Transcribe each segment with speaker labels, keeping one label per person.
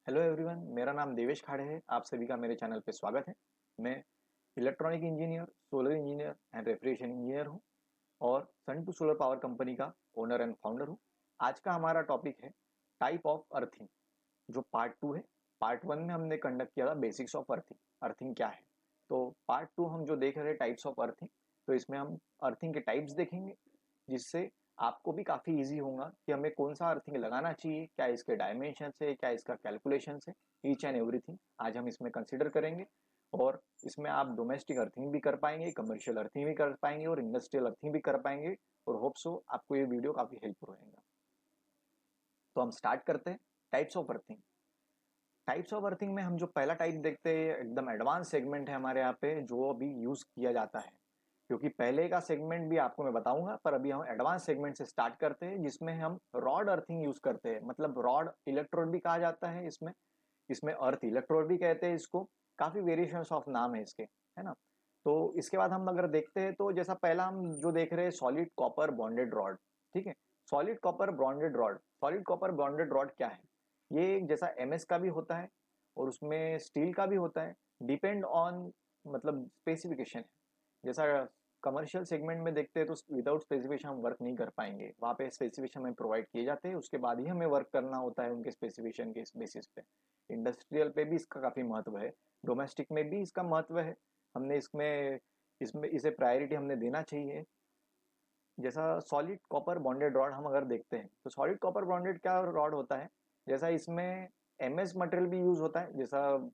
Speaker 1: Hello everyone, मेरा नाम देवेश खाड़े है। आप सभी का मेरे चैनल पे स्वागत है। मैं electronic engineer, solar engineer and refrigeration engineer हूँ और सन टू सोलर पावर कंपनी का ओनर एंड फाउंडर हूँ। आज का हमारा टॉपिक है टाइप ऑफ अर्थिंग, जो पार्ट टू है। पार्ट वन में हमने कंडक्ट किया था बेसिक्स ऑफ अर्थिंग, अर्थिंग क्या है। तो पार्ट टू हम जो देख रहे हैं टाइप्स ऑफ अर्थिंग, तो इसमें हम अर्थिंग के टाइप्स देखेंगे, जिससे आपको भी काफ़ी इजी होगा कि हमें कौन सा अर्थिंग लगाना चाहिए, क्या इसके डायमेंशन है, क्या इसका कैलकुलेशन है। ईच एंड एवरीथिंग आज हम इसमें कंसिडर करेंगे और इसमें आप डोमेस्टिक अर्थिंग भी कर पाएंगे, कमर्शियल अर्थिंग भी कर पाएंगे और इंडस्ट्रियल अर्थिंग भी कर पाएंगे। और होप सो आपको ये वीडियो काफ़ी हेल्पफुल रहेगा। तो हम स्टार्ट करते हैं types of earthing. Types of earthing में हम जो पहला टाइप देखते हैं, एकदम एडवांस सेगमेंट है हमारे यहाँ पे, जो अभी यूज किया जाता है। क्योंकि पहले का सेगमेंट भी आपको मैं बताऊंगा, पर अभी हम एडवांस सेगमेंट से स्टार्ट करते हैं, जिसमें हम रॉड अर्थिंग यूज करते हैं। मतलब रॉड इलेक्ट्रोड भी कहा जाता है इसमें, इसमें अर्थ इलेक्ट्रोड भी कहते हैं इसको। काफी वेरिएशंस ऑफ नाम है इसके, है ना। तो इसके बाद हम अगर देखते हैं, तो जैसा पहला हम जो देख रहे हैं, सॉलिड कॉपर बॉन्डेड रॉड। ठीक है, solid copper bonded rod. Solid copper bonded rod क्या है? ये जैसा एमएस का भी होता है और उसमें स्टील का भी होता है, डिपेंड ऑन मतलब स्पेसिफिकेशन है। जैसा कमर्शियल सेगमेंट में देखते हैं, तो विदाउट स्पेसिफिकेशन हम वर्क नहीं कर पाएंगे। वहाँ पे स्पेसिफिकेशन हमें प्रोवाइड किए जाते हैं, उसके बाद ही हमें वर्क करना होता है उनके स्पेसिफिकेशन के बेसिस पे। इंडस्ट्रियल पे भी इसका काफ़ी महत्व है, डोमेस्टिक में भी इसका महत्व है। हमने इसमें इसमें इसे प्रायोरिटी हमने देना चाहिए। जैसा सॉलिड कॉपर बॉन्डेड रॉड हम अगर देखते हैं, तो सॉलिड कॉपर बॉन्डेड क्या रॉड होता है, जैसा इसमें एमएस मटेरियल भी यूज होता है जैसा,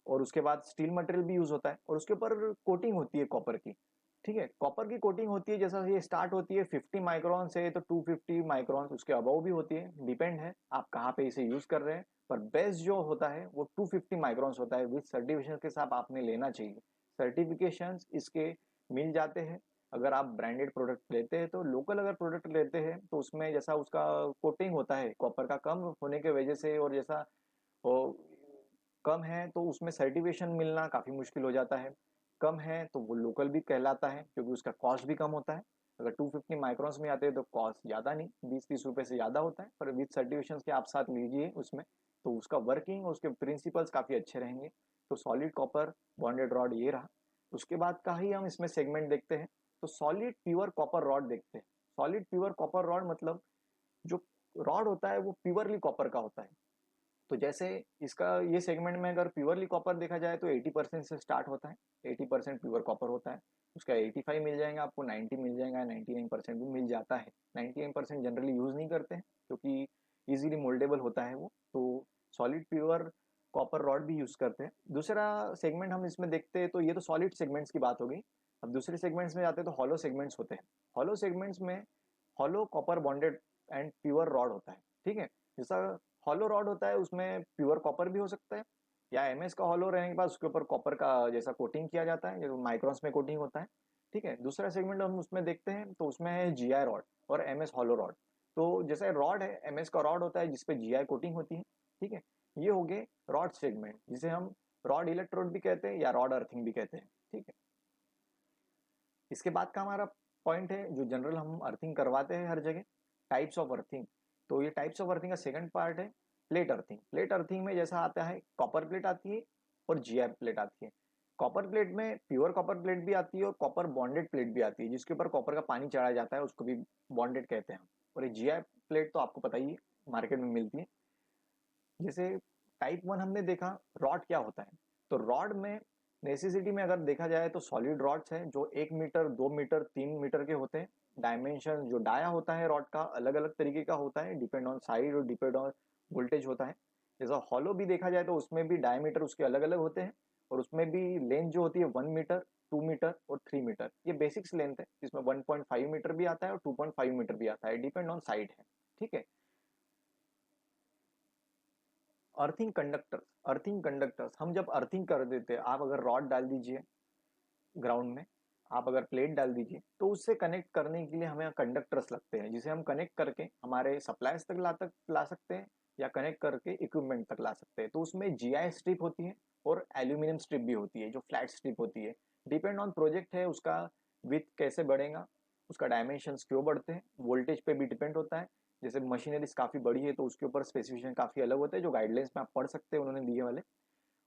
Speaker 1: और उसके बाद स्टील मटेरियल भी यूज होता है और उसके ऊपर कोटिंग होती है कॉपर की। ठीक है, कॉपर की कोटिंग होती है, जैसा ये स्टार्ट होती है 50 माइक्रोन से, तो 250 माइक्रोन उसके अबव भी होती है। डिपेंड है आप कहाँ पे इसे यूज कर रहे हैं, पर बेस्ट जो होता है वो 250 माइक्रोन्स होता है। विद सर्टिफिकेशन के साथ आपने लेना चाहिए। सर्टिफिकेशन इसके मिल जाते हैं अगर आप ब्रांडेड प्रोडक्ट लेते हैं। तो लोकल अगर प्रोडक्ट लेते हैं, तो उसमें जैसा उसका कोटिंग होता है कॉपर का कम होने की वजह से, और जैसा वो कम है तो उसमें सर्टिफिकेशन मिलना काफ़ी मुश्किल हो जाता है। कम है तो वो लोकल भी कहलाता है, क्योंकि उसका कॉस्ट भी कम होता है। अगर 250 माइक्रॉन्स में आते हैं तो कॉस्ट ज़्यादा नहीं, 20-30 रुपए से ज़्यादा होता है, पर विद सर्टिफिकेशन के आप साथ लीजिए उसमें, तो उसका वर्किंग और उसके प्रिंसिपल्स काफ़ी अच्छे रहेंगे। तो सॉलिड कॉपर बॉन्डेड रॉड ये रहा। उसके बाद का ही हम इसमें सेगमेंट देखते हैं, तो सॉलिड प्योर कॉपर रॉड देखते हैं। सॉलिड प्योर कॉपर रॉड मतलब जो रॉड होता है वो प्योरली कॉपर का होता है। तो जैसे इसका ये सेगमेंट में अगर प्योरली कॉपर देखा जाए, तो 80% से स्टार्ट होता है। 80% प्योर कॉपर होता है, उसका 85 मिल जाएगा आपको, 90 मिल जाएगा, 99% भी मिल जाता है। 99% जनरली यूज नहीं करते हैं, क्योंकि इजीली मोल्डेबल होता है वो। तो सॉलिड प्योर कॉपर रॉड भी यूज करते हैं। दूसरा सेगमेंट हम इसमें देखते हैं, तो ये तो सॉलिड सेगमेंट्स की बात हो गई। अब दूसरे सेगमेंट्स में जाते हैं, तो हॉलो सेगमेंट्स होते हैं। हॉलो सेगमेंट्स में hollow copper bonded and pure rod होता है। ठीक है, जैसा हॉलो रॉड होता है उसमें प्योर कॉपर भी हो सकता है, या एमएस का हॉलो रहने के बाद उसके ऊपर कॉपर का जैसा कोटिंग किया जाता है, जो माइक्रॉन्स में कोटिंग होता है। ठीक है, दूसरा सेगमेंट हम उसमें देखते हैं, तो उसमें है जीआई रॉड और एमएस हॉलो रॉड। तो जैसे रॉड है, एमएस का रॉड होता है जिसपे जीआई कोटिंग होती है। ठीक है, ये हो गए रॉड सेगमेंट, जिसे हम रॉड इलेक्ट्रोड भी कहते हैं या रॉड अर्थिंग भी कहते हैं। ठीक है, इसके बाद का हमारा पॉइंट है जो जनरल हम अर्थिंग करवाते हैं हर जगह, टाइप्स ऑफ अर्थिंग। तो ये टाइप्स ऑफ अर्थिंग का सेकंड पार्ट है प्लेट अर्थिंग। प्लेट अर्थिंग में जैसा आता है, कॉपर प्लेट आती है और जीआई प्लेट आती है। कॉपर प्लेट में प्योर कॉपर प्लेट भी आती है और कॉपर बॉन्डेड प्लेट भी आती है, जिसके ऊपर कॉपर का पानी चढ़ाया जाता है, उसको भी बॉन्डेड कहते हैं। और ये जीआई प्लेट तो आपको पता ही है, मार्केट में मिलती है। जैसे टाइप वन हमने देखा, रॉड क्या होता है। तो रॉड में नेसेसिटी में अगर देखा जाए, तो सॉलिड रॉड्स हैं जो 1 मीटर, 2 मीटर, 3 मीटर के होते हैं। डायमेंशन जो डाया होता है रॉड का अलग अलग तरीके का होता है, डिपेंड ऑन साइड और डिपेंड ऑन वोल्टेज होता है। जैसा हॉलो भी देखा जाए, तो उसमें भी डायमीटर उसके अलग अलग होते हैं, और उसमें भी लेंथ जो होती है 1 मीटर, 2 मीटर और 3 मीटर, ये बेसिक्स लेंथ है। जिसमें 1.5 मीटर भी आता है और 2.5 मीटर भी आता है, डिपेंड ऑन साइड है। ठीक है, अर्थिंग कंडक्टर्स। अर्थिंग कंडक्टर्स हम जब अर्थिंग कर देते हैं, आप अगर रॉड डाल दीजिए ग्राउंड में, आप अगर प्लेट डाल दीजिए, तो उससे कनेक्ट करने के लिए हमें कंडक्टर्स लगते हैं, जिसे हम कनेक्ट करके हमारे सप्लाईज तक ला सकते हैं, या कनेक्ट करके इक्विपमेंट तक ला सकते हैं। तो उसमें जीआई स्ट्रिप होती है और एल्यूमिनियम स्ट्रिप भी होती है, जो फ्लैट स्ट्रिप होती है। डिपेंड ऑन प्रोजेक्ट है उसका विथ कैसे बढ़ेगा, उसका डायमेंशन क्यों बढ़ते हैं, वोल्टेज पे भी डिपेंड होता है। जैसे मशीनरीज काफ़ी बड़ी है तो उसके ऊपर स्पेसिफिकेशन काफ़ी अलग होते हैं, जो गाइडलाइंस में आप पढ़ सकते हैं उन्होंने दिए वाले।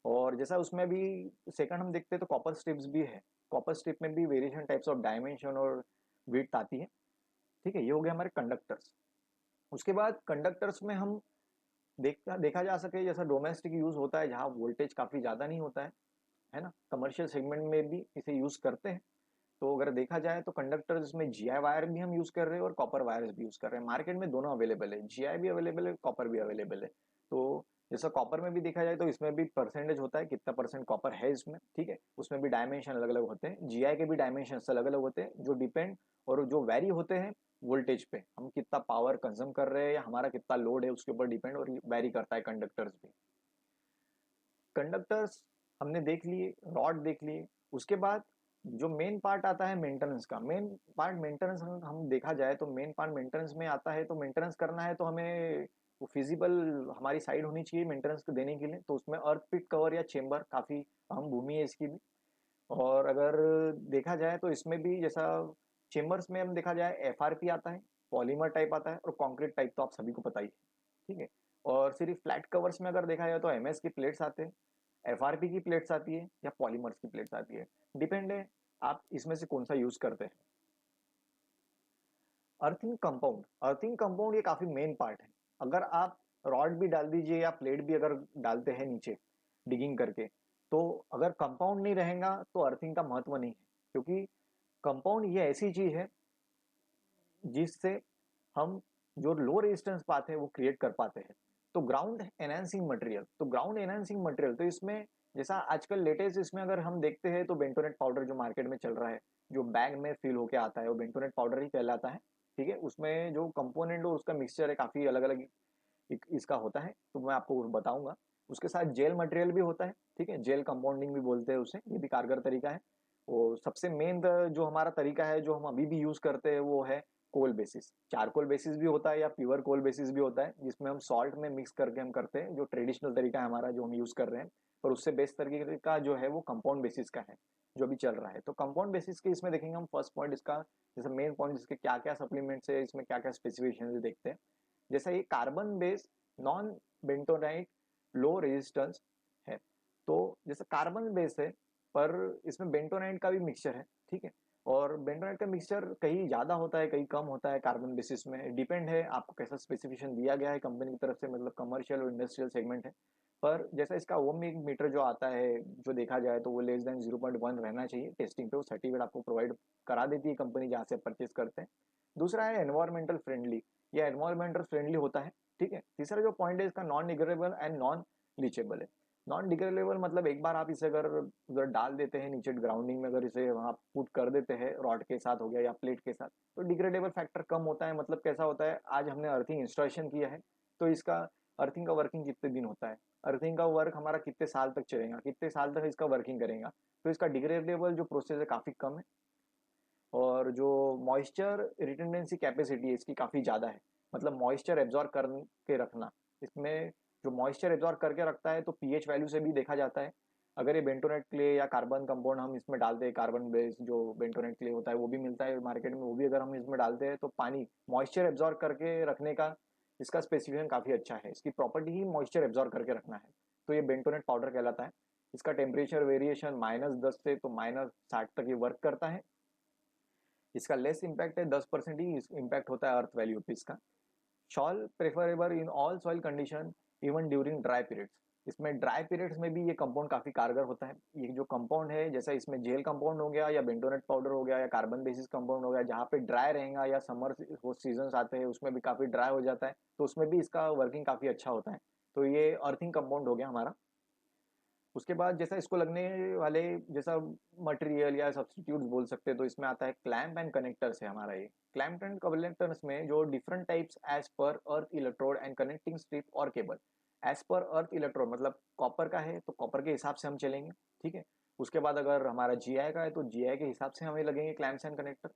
Speaker 1: और जैसा उसमें भी सेकंड हम देखते हैं तो कॉपर स्ट्रिप्स भी है। कॉपर स्ट्रिप में भी वेरिएशन टाइप्स ऑफ डायमेंशन और विड्थ आती है। ठीक है, ये हो गया हमारे कंडक्टर्स। उसके बाद कंडक्टर्स में हम देखा जा सके जैसा डोमेस्टिक यूज होता है जहाँ वोल्टेज काफ़ी ज़्यादा नहीं होता है ना, कमर्शियल सेगमेंट में भी इसे यूज करते हैं। तो अगर देखा जाए तो कंडक्टर्स इसमें जीआई वायर भी हम यूज कर रहे हैं और कॉपर वायर्स भी यूज कर रहे हैं। मार्केट में दोनों अवेलेबल है, जीआई भी अवेलेबल है, कॉपर भी अवेलेबल है। तो जैसा कॉपर में भी देखा जाए तो इसमें भी परसेंटेज होता है, कितना परसेंट कॉपर है इसमें। ठीक है, उसमें भी डायमेंशन अलग अलग होते हैं, जीआई के भी डायमेंशन अलग अलग होते हैं, जो डिपेंड और जो वेरी होते हैं वोल्टेज पे, हम कितना पावर कंज्यूम कर रहे हैं या हमारा कितना लोड है उसके ऊपर डिपेंड और वेरी करता है कंडक्टर्स भी। कंडक्टर्स हमने देख लिए, रॉड देख लिए। उसके बाद जो मेन पार्ट आता है मेंटेनेंस का, मेन पार्ट मेंटेनेंस हम देखा जाए तो मेन पार्ट मेंटेनेंस में आता है। तो मेंटेनेंस करना है तो हमें वो फिजिबल हमारी साइड होनी चाहिए मेंटेनेंस को देने के लिए। तो उसमें अर्थ पिट कवर या चेम्बर काफ़ी अहम भूमि है इसकी भी। और अगर देखा जाए तो इसमें भी जैसा चेम्बर्स में हम देखा जाए एफआरपी आता है, पॉलीमर टाइप आता है और कंक्रीट टाइप तो आप सभी को पता ही है। ठीक है, और सिर्फ फ्लैट कवर्स में अगर देखा जाए तो एमएस की प्लेट्स आते हैं, एफआरपी की प्लेट्स आती है या पॉलीमर्स की प्लेट्स आती है, डिपेंड है आप इसमें से कौन सा यूज करते हैं। अर्थिंग कंपाउंड, अर्थिंग कंपाउंड ये काफी मेन पार्ट है। अगर आप रॉड भी डाल दीजिए या प्लेट भी अगर डालते हैं नीचे डिगिंग करके, तो अगर कंपाउंड नहीं रहेगा तो अर्थिंग का महत्व नहीं है। क्योंकि कंपाउंड ये ऐसी चीज है जिससे हम जो लो रेजिस्टेंस पाते हैं वो क्रिएट कर पाते हैं। तो ग्राउंड एनहांसिंग मटेरियल, तो ग्राउंड एनहांसिंग मटेरियल तो इसमें जैसा आजकल लेटेस्ट इसमें अगर हम देखते हैं तो बेंटोनेट पाउडर जो मार्केट में चल रहा है, जो बैग में फिल होके आता है वो बेंटोनेट पाउडर ही कहलाता है। ठीक है, उसमें जो कंपोनेंट और उसका मिक्सचर है काफी अलग अलग इसका होता है, तो मैं आपको बताऊंगा। उसके साथ जेल मटेरियल भी होता है। ठीक है, जेल कंपाउंडिंग भी बोलते हैं उसे, ये भी कारगर तरीका है। और सबसे मेन जो हमारा तरीका है जो हम अभी भी यूज करते हैं वो है कोल बेसिस। चारकोल बेसिस भी होता है या प्योर कोल बेसिस भी होता है, जिसमें हम सॉल्ट में मिक्स करके हम करते हैं, जो ट्रेडिशनल तरीका है हमारा जो हम यूज कर रहे हैं। पर उससे बेस्ट तरीके का जो है वो कंपाउंड बेसिस का है जो भी चल रहा है। तो कंपाउंड बेसिस के इसमें देखेंगे हम फर्स्ट पॉइंट इसका, जैसे मेन पॉइंट इसके क्या क्या सप्लीमेंट्स है, इसमें क्या क्या स्पेसिफिकेशन देखते हैं। जैसा ये carbon based non bentonite low resistance है। तो जैसे कार्बन बेस है पर इसमें बेंटोनाइट का भी मिक्सचर है। ठीक है, और बेंटोनाइट का मिक्सचर कहीं ज्यादा होता है कहीं कम होता है कार्बन बेसिस में, डिपेंड है आपको कैसा स्पेसिफिकेशन दिया गया है कंपनी की तरफ से, मतलब कमर्शियल और इंडस्ट्रियल सेगमेंट है। पर जैसा इसका ओम मीटर जो आता है जो देखा जाए तो वो लेस देन 0.1 रहना चाहिए टेस्टिंग पे, वो सर्टिफिकेट आपको प्रोवाइड करा देती है कंपनी जहाँ से परचेज करते हैं। दूसरा है एनवायरमेंटल फ्रेंडली, या एनवायरमेंटल फ्रेंडली होता है। ठीक है, तीसरा जो पॉइंट है इसका नॉन डिग्रेडेबल एंड नॉन लीचेबल है। नॉन डिग्रेडेबल मतलब एक बार आप इसे अगर उधर डाल देते हैं नीचे ग्राउंडिंग में, अगर इसे वहां पुट कर देते हैं रॉड के साथ हो गया या प्लेट के साथ, तो डिग्रेडेबल फैक्टर कम होता है। मतलब कैसा होता है, आज हमने अर्थिंग इंस्टॉलेशन किया है तो इसका अर्थिंग का वर्किंग कितने दिन होता है, अर्थिंग का वर्क हमारा कितने साल तक चलेगा, कितने साल तक इसका वर्किंग करेगा। तो इसका डिग्रेडेबल जो प्रोसेस है काफी कम है। और जो मॉइस्चर रिटेंडेंसी कैपेसिटी है इसकी काफ़ी ज़्यादा है, मतलब मॉइस्चर एब्जॉर्ब करके रखना। इसमें जो मॉइस्चर एब्जॉर्ब करके रखता है तो पीएच वैल्यू से भी देखा जाता है। अगर ये बेंटोनेट क्ले या कार्बन कंपाउंड हम इसमें डालते हैं, कार्बन बेस्ड जो बेंटोनेट क्ले होता है वो भी मिलता है मार्केट में, वो भी अगर हम इसमें डालते हैं तो पानी मॉइस्चर एब्जॉर्ब करके रखने का इसका स्पेसिफिकेशन काफ़ी अच्छा है, इसकी प्रॉपर्टी ही मॉइस्चर एब्जॉर्ब करके रखना है। तो ये बेंटोनेट पाउडर कहलाता है। इसका टेम्परेचर वेरिएशन -10 से तो -60 तक ये वर्क करता है। इसका लेस इम्पैक्ट है, 10% ही इम्पैक्ट होता है अर्थ वैल्यू पे इसका। Shawl preferable in all soil condition even during dry periods. इसमें ड्राई पीरियड्स में भी ये कंपाउंड काफी कारगर होता है। ये जो कंपाउंड है जैसा इसमें जेल कंपाउंड हो गया या बेंटोनेट पाउडर हो गया या कार्बन बेसिस कंपाउंड हो गया, जहाँ पे ड्राई रहेगा या समर वो सीजन आते हैं उसमें भी काफी ड्राई हो जाता है, तो उसमें भी इसका वर्किंग काफी अच्छा होता है। तो ये अर्थिंग कंपाउंड हो गया हमारा। उसके बाद जैसा इसको लगने वाले जैसा मटेरियल या सब्सटीट्यूट्स बोल सकते हैं, तो इसमें आता है क्लैंप एंड कनेक्टर्स है हमारा। ये क्लैंप एंड कनेक्टर्स में जो different types as per earth electrode and connecting strip और cable. As per earth electrode मतलब कॉपर का है तो कॉपर के हिसाब से हम चलेंगे। ठीक है, उसके बाद अगर हमारा जीआई का है तो जीआई के हिसाब से हमें लगेंगे क्लैंप्स एंड कनेक्टर।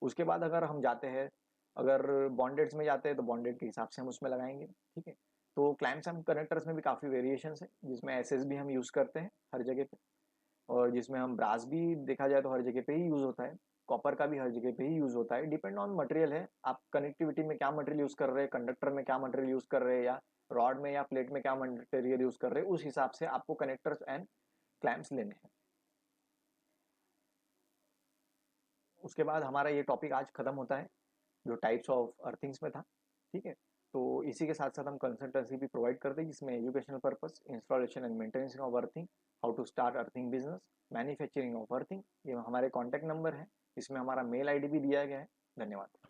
Speaker 1: उसके बाद अगर हम जाते हैं, अगर बॉन्डेड्स में जाते हैं तो बॉन्डेड के हिसाब से हम उसमें लगाएंगे। ठीक है, तो क्लैंप्स एंड कनेक्टर्स में भी काफ़ी वेरिएशंस है, जिसमें एसएस भी हम यूज़ करते हैं हर जगह पे, और जिसमें हम ब्रास भी देखा जाए तो हर जगह पे ही यूज़ होता है। कॉपर का भी हर जगह पे ही यूज़ होता है, डिपेंड ऑन मटेरियल है, आप कनेक्टिविटी में क्या मटेरियल यूज़ कर रहे हैं, कंडक्टर में क्या मटेरियल यूज़ कर रहे हैं, या रॉड में या प्लेट में क्या मटेरियल यूज़ कर रहे हैं, उस हिसाब से आपको कनेक्टर्स एंड क्लैंप्स लेने हैं। उसके बाद हमारा ये टॉपिक आज खत्म होता है, जो टाइप्स ऑफ अर्थिंग्स में था। ठीक है, तो इसी के साथ साथ हम कंसल्टेंसी भी प्रोवाइड करते हैं, जिसमें educational purpose, installation and maintenance of earthing, how to start earthing business, manufacturing of earthing. ये हमारे कॉन्टैक्ट नंबर है, इसमें हमारा मेल आईडी भी दिया गया है। धन्यवाद।